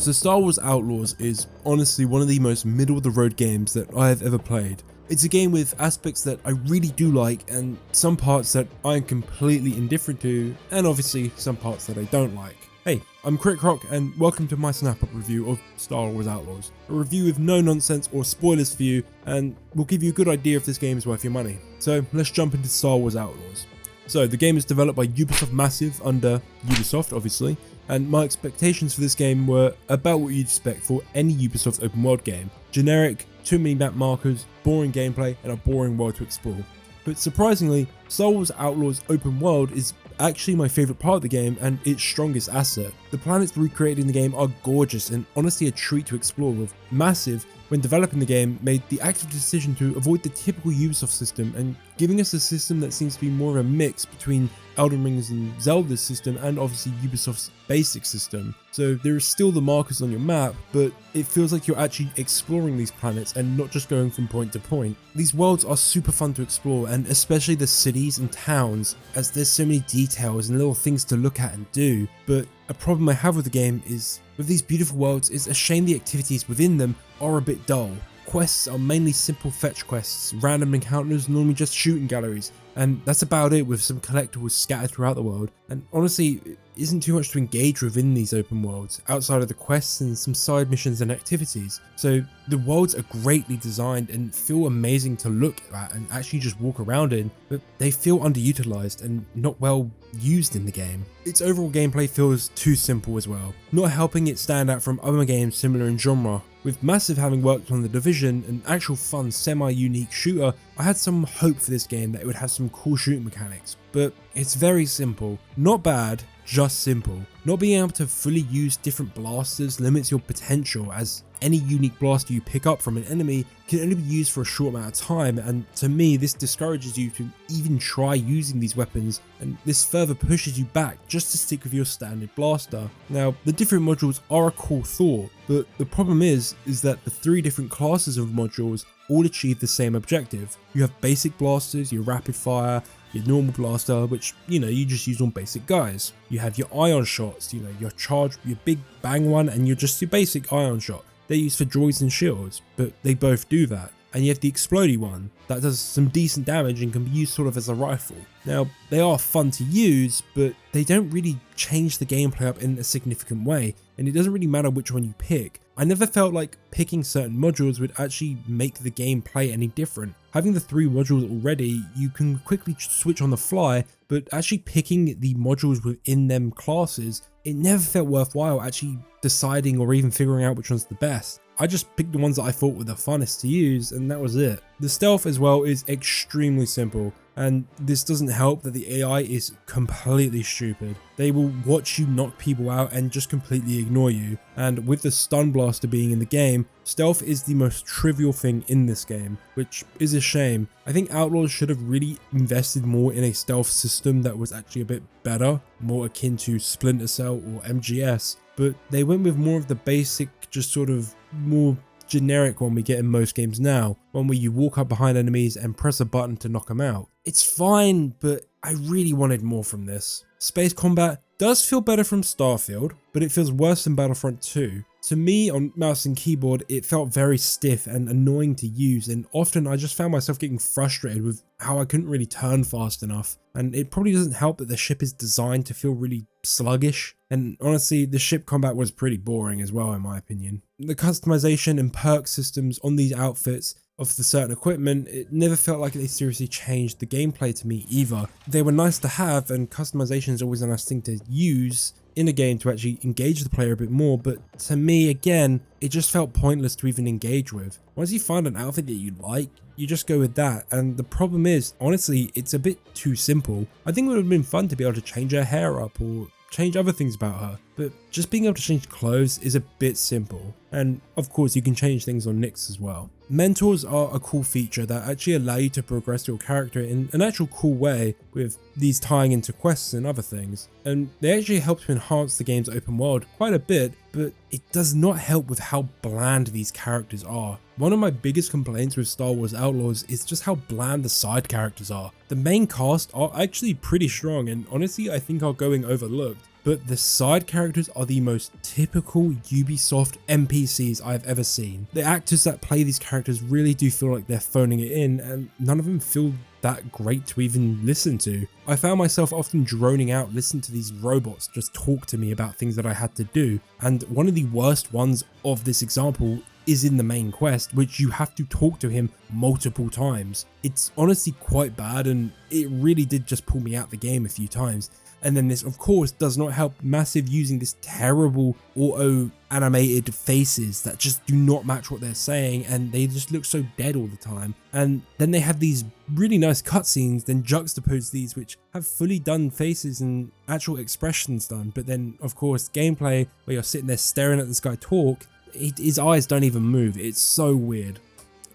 So Star Wars Outlaws is honestly one of the most middle of the road games that I have ever played. It's a game with aspects that I really do like and some parts that I am completely indifferent to, and obviously some parts that I don't like. Hey, I'm Croc and welcome to my snap-up review of Star Wars Outlaws. A review with no nonsense or spoilers for you, and will give you a good idea if this game is worth your money. So let's jump into Star Wars Outlaws. So the game is developed by Ubisoft Massive under Ubisoft obviously, and my expectations for this game were about what you'd expect for any Ubisoft open world game. Generic, too many map markers, boring gameplay, and a boring world to explore. But surprisingly, Star Wars Outlaws open world is actually my favourite part of the game and its strongest asset. The planets recreated in the game are gorgeous and honestly a treat to explore, with Massive, when developing the game, made the active decision to avoid the typical Ubisoft system and giving us a system that seems to be more of a mix between Elden Ring's and Zelda's system and obviously Ubisoft's basic system. So there are still the markers on your map, but it feels like you're actually exploring these planets and not just going from point to point. These worlds are super fun to explore, and especially the cities and towns, as there's so many details and little things to look at and do. But a problem I have with the game is, with these beautiful worlds, it's a shame the activities within them are a bit dull. Quests are mainly simple fetch quests, random encounters, normally just shooting galleries, and that's about it, with some collectibles scattered throughout the world. And honestly, it isn't too much to engage within these open worlds, outside of the quests and some side missions and activities. So the worlds are greatly designed and feel amazing to look at and actually just walk around in, but they feel underutilized and not well used in the game. Its overall gameplay feels too simple as well, not helping it stand out from other games similar in genre. With Massive having worked on The Division, an actual fun semi-unique shooter, I had some hope for this game that it would have some cool shooting mechanics, but it's very simple. Not bad, just simple. Not being able to fully use different blasters limits your potential, as any unique blaster you pick up from an enemy can only be used for a short amount of time, and to me this discourages you to even try using these weapons, and this further pushes you back just to stick with your standard blaster. Now, the different modules are a cool thought, but the problem is that the three different classes of modules all achieve the same objective. You have basic blasters, your rapid fire, your normal blaster, which, you just use on basic guys. You have your ion shots, your charge, your big bang one, and just your basic ion shot. They're used for droids and shields, but they both do that. And you have the explodey one that does some decent damage and can be used sort of as a rifle. Now, they are fun to use, but they don't really change the gameplay up in a significant way, and it doesn't really matter which one you pick. I never felt like picking certain modules would actually make the gameplay any different. Having the three modules already, you can quickly switch on the fly, but actually picking the modules within them classes, it never felt worthwhile actually deciding or even figuring out which one's the best. I just picked the ones that I thought were the funnest to use, and that was it. The stealth as well is extremely simple, and this doesn't help that the AI is completely stupid. They will watch you knock people out and just completely ignore you, and with the stun blaster being in the game, stealth is the most trivial thing in this game, which is a shame. I think Outlaws should have really invested more in a stealth system that was actually a bit better, more akin to Splinter Cell or MGS, but they went with more of the basic, just sort of more generic one we get in most games now, one where you walk up behind enemies and press a button to knock them out. It's fine, but I really wanted more from this. Space combat does feel better from Starfield, but it feels worse than Battlefront 2. To me, on mouse and keyboard, it felt very stiff and annoying to use, and often I just found myself getting frustrated with how I couldn't really turn fast enough. And it probably doesn't help that the ship is designed to feel really sluggish, and honestly, the ship combat was pretty boring as well in my opinion. The customization and perk systems on these outfits of the certain equipment, it never felt like they seriously changed the gameplay to me either. They were nice to have, and customization is always a nice thing to use in a game to actually engage the player a bit more, but to me, again, it just felt pointless to even engage with. Once you find an outfit that you like, you just go with that, and the problem is, honestly, it's a bit too simple. I think it would have been fun to be able to change her hair up or change other things about her, but just being able to change clothes is a bit simple. And of course you can change things on Nyx as well. Mentors are a cool feature that actually allow you to progress your character in an actual cool way, with these tying into quests and other things, and they actually help to enhance the game's open world quite a bit, but it does not help with how bland these characters are. One of my biggest complaints with Star Wars Outlaws is just how bland the side characters are. The main cast are actually pretty strong and honestly I think are going overlooked. but the side characters are the most typical Ubisoft NPCs I've ever seen. The actors that play these characters really do feel like they're phoning it in, and none of them feel that great to even listen to. I found myself often droning out listening to these robots just talk to me about things that I had to do, and one of the worst ones of this example is in the main quest, which you have to talk to him multiple times. It's honestly quite bad, and it really did just pull me out the game a few times. And then this, of course, does not help massive using this terrible auto animated faces that just do not match what they're saying, and they just look so dead all the time. And then they have these really nice cutscenes, then juxtapose these which have fully done faces and actual expressions done. But then, of course, gameplay where you're sitting there staring at this guy talk, his eyes don't even move. It's so weird.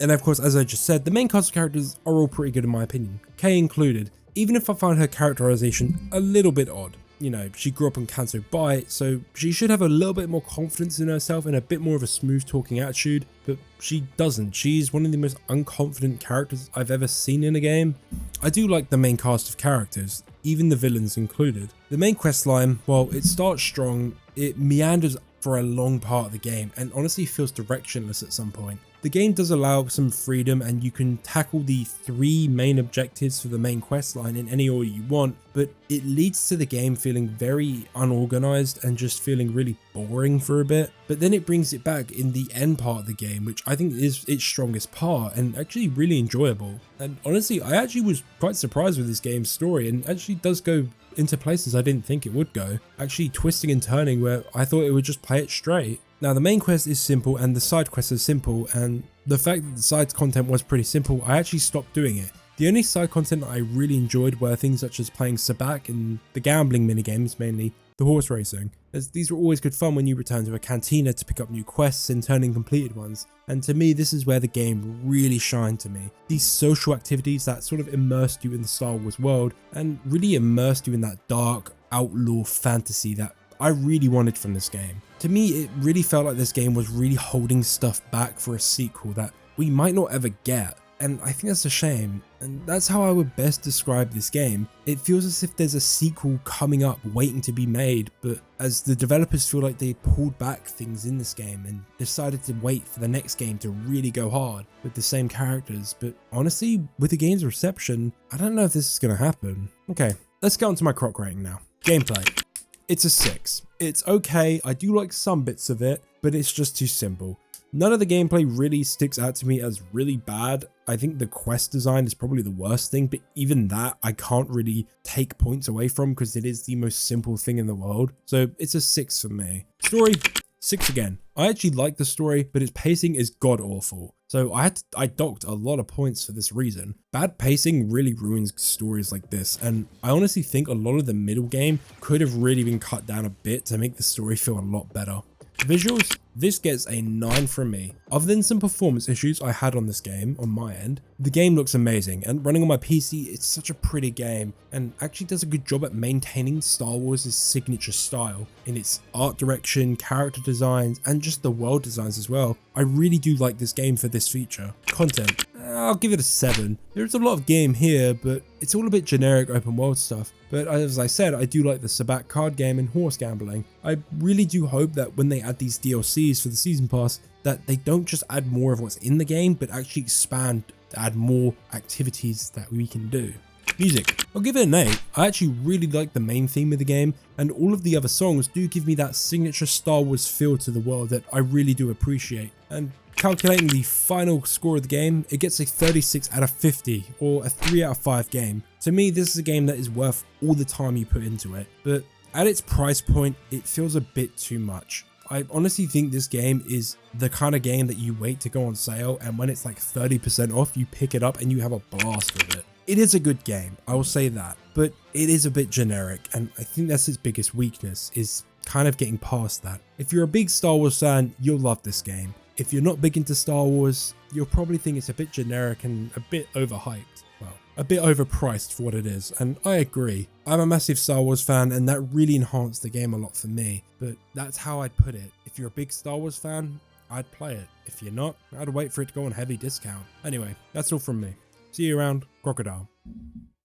And of course, as I just said, the main cast of characters are all pretty good in my opinion, Kay included. Even if I find her characterization a little bit odd. You know, she grew up on Canso Bay, so she should have a little bit more confidence in herself and a bit more of a smooth talking attitude, but she doesn't. She's one of the most unconfident characters I've ever seen in a game. I do like the main cast of characters, even the villains included. The main questline, while it starts strong, it meanders for a long part of the game and honestly feels directionless at some point. The game does allow some freedom and you can tackle the 3 main objectives for the main quest line in any order you want, but it leads to the game feeling very unorganized and just feeling really boring for a bit. But then it brings it back in the end part of the game, which I think is its strongest part and actually really enjoyable. And honestly, I actually was quite surprised with this game's story, and actually does go into places I didn't think it would go, actually twisting and turning where I thought it would just play it straight. Now the main quest is simple and the side quests are simple, and the fact that the side content was pretty simple, I actually stopped doing it. The only side content that I really enjoyed were things such as playing sabacc and the gambling minigames, mainly the horse racing, as these were always good fun when you return to a cantina to pick up new quests and turn in completed ones. And to me, this is where the game really shined to me. These social activities that sort of immersed you in the Star Wars world and really immersed you in that dark outlaw fantasy that I really wanted from this game. To me, it really felt like this game was really holding stuff back for a sequel that we might not ever get. And I think that's a shame, and that's how I would best describe this game. It feels as if there's a sequel coming up waiting to be made, but as the developers feel like they pulled back things in this game and decided to wait for the next game to really go hard with the same characters. But honestly, with the game's reception, I don't know if this is going to happen. Okay, let's get on to my Croc rating now. Gameplay. It's a 6. It's okay, I do like some bits of it, but it's just too simple. None of the gameplay really sticks out to me as really bad. I think the quest design is probably the worst thing, but even that I can't really take points away from because it is the most simple thing in the world. So it's a 6 for me. Story, 6 again. I actually like the story, but its pacing is god awful. So I docked a lot of points for this reason. Bad pacing really ruins stories like this, and I honestly think a lot of the middle game could have really been cut down a bit to make the story feel a lot better. Visuals, this gets a 9 from me. Other than some performance issues I had on this game on my end, the game looks amazing, and running on my PC, it's such a pretty game and actually does a good job at maintaining Star Wars' signature style in its art direction, character designs, and just the world designs as well. I really do like this game for this feature. Content, I'll give it a 7. There's a lot of game here, but it's all a bit generic open world stuff. But as I said, I do like the sabacc card game and horse gambling. I really do hope that when they add these DLCs for the season pass, that they don't just add more of what's in the game, but actually expand to add more activities that we can do. Music, I'll give it an 8. I actually really like the main theme of the game, and all of the other songs do give me that signature Star Wars feel to the world that I really do appreciate. And calculating the final score of the game, it gets a 36 out of 50 or a 3 out of 5 game. To me, this is a game that is worth all the time you put into it, but at its price point, it feels a bit too much. I honestly think this game is the kind of game that you wait to go on sale, and when it's like 30% off, you pick it up and you have a blast with it. It is a good game, I will say that, but it is a bit generic, and I think that's its biggest weakness, is kind of getting past that. If you're a big Star Wars fan, you'll love this game. If you're not big into Star Wars, you'll probably think it's a bit generic and a bit overhyped. Well, a bit overpriced for what it is, and I agree. I'm a massive Star Wars fan, and that really enhanced the game a lot for me, but that's how I'd put it. If you're a big Star Wars fan, I'd play it. If you're not, I'd wait for it to go on heavy discount. Anyway, that's all from me. See you around, Crocodile.